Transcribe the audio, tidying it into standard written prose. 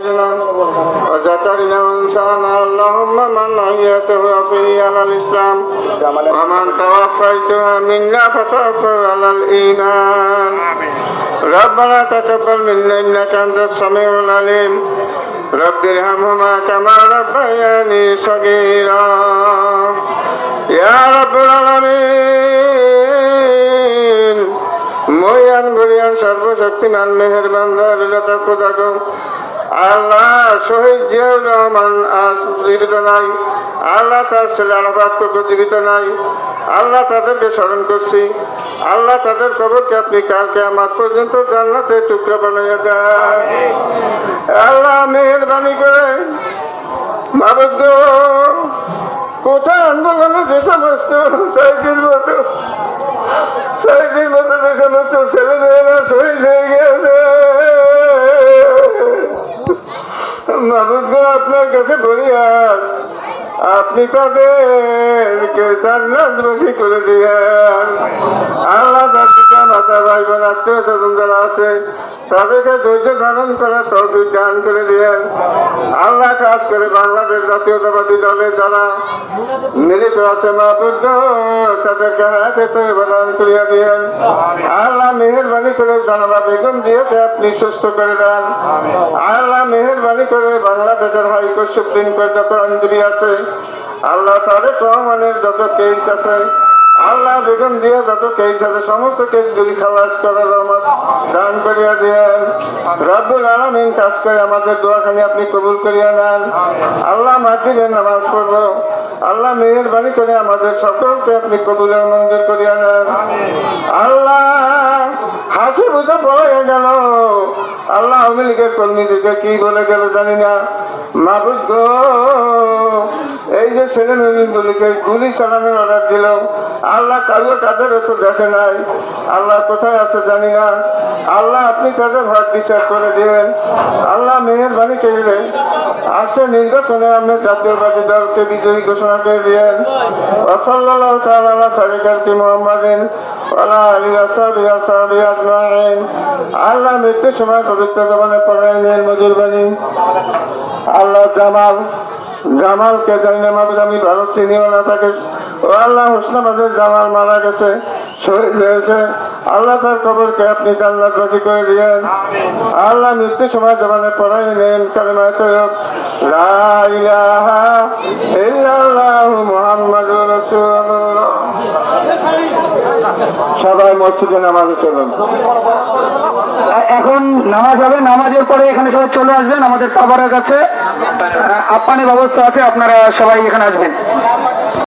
وذكرنا وانسانا اللهم من أحييته فيه على الإسلام ومن توفيتها منا فتوفه على الإيمان ربنا تقبل منا إنك أنت السميع العليم رب ارحمهما كما ربياني صغيرا يا رب العالمين মহিয়ান গরিয়ান সর্বশক্তিমান মেহেরবান দয়ালুতা খোদা গো আল্লাহ শহীদ জিয়াউর রহমান আজ জীবিত নাই আল্লাহ তার ছেলে আরাফাত কবর জীবিত নাই আল্লাহ তাদেরকে স্মরণ করছি আল্লাহ তাদের কবরকে আপনি কাল কিয়ামত পর্যন্ত জান্নাতের টুকরা বানাইয়া দেন আল্লাহ মেহেরবানি করে মাবুদ গো কোঠা আন্দোলনে যে সমস্ত শহীদের মতো যে সমস্ত ছেলেমেয়েরা শহীদ হয়ে গেছে মাবুদ গো আপনার কাছে ফরিয়াদ আপনি তাদেরকে জান্নাতবাসী করে দিয়েন আল্লাহ তার পিতা মাতা ভাই বোন আত্মীয় স্বজন যারা আছে তাদেরকে ধৈর্য ধারণ করার তৌফিক দান করে দিয়েন আল্লাহ কাজ করে বাংলাদেশ জাতীয়তাবাদী দলের যারা মিলিত আছে মাবুদ তাদেরকে হায়াতে তয়্যিবা দান করিয়া দিয়েন আল্লাহ মেহেরবানি করে জানালা বেগম দিয়েতে আপনি সুস্থ করে দেন আল্লাহ মেহেরবানি করে বাংলাদেশের হাইকোর্ট সুপ্রিম কোর্ট যত আইনজীবী আছে আল্লাহ তারেক রহমানের যত কেস আছে আল্লাহ বেগম দিয়ে যত কেস আছে সমস্ত কেসগুলি খালাস করার রহমত দান করিয়া দিয়েন রব্বুল আলামিন কাজ করে আমাদের দোয়াখানি আপনি কবুল করিয়া নেন আল্লাহ মাগরিবের নামাজ পড়বো আল্লাহ মেহেরবানি করে আমাদের সকলকে আপনি কবুলের মঞ্জুর করিয়া নেন আল্লাহ হাসি বুঝে পড়ে গেল আল্লাহ আওয়ামী লীগের কর্মীদেরকে কি বলে গেল জানি না মাবুদ গো এই যে ছেলে মেয়েগুলিকে গুলি চালানোর অর্ডার দিল আল্লাহ কারো তাদেরও তো দেখে নাই আল্লাহ কোথায় আছে জানি না আল্লাহ আপনি তাদের ভাগ বিচার করে দিলেন আল্লাহ মেহেরবানি করলে আসছে নির্বাচনে আপনি জাতীয়বাদী দলকে বিজয়ী ঘোষণা করে দিলেন সাল্লাল্লাহু তাআলা আলা সারিকাতি মুহাম্মাদিন ওয়ালা আলিহি ওয়াসাহবিহি আজমাইন আল্লাহ মৃত্যুর সময় পবিত্র জবানে পড়ায় নেন মজুর বাণী আল্লাহ জামালকে জানি না মাবুদ আমি ভালো চিনিও না তাকে ও আল্লাহ হোসনাবাদের জামাল মারা গেছে শহীদ হয়েছে আল্লাহ তার কবরকে আপনি জান্নাতবাসী করে দিয়েন আল্লাহ মৃত্যুর সময় জবানে পড়াই নেন কালিমা তয়্যিব লা ইলাহা ইল্লাল্লাহু মুহাম্মাদুর রাসূলুল্লাহ সবাই মসজিদে নামাজে চলুন এখন নামাজ হবে নামাজের পরে এখানে সবাই চলে আসবেন আমাদের কাবারের কাছে আপ্পানি ব্যবস্থা আছে আপনারা সবাই এখানে আসবেন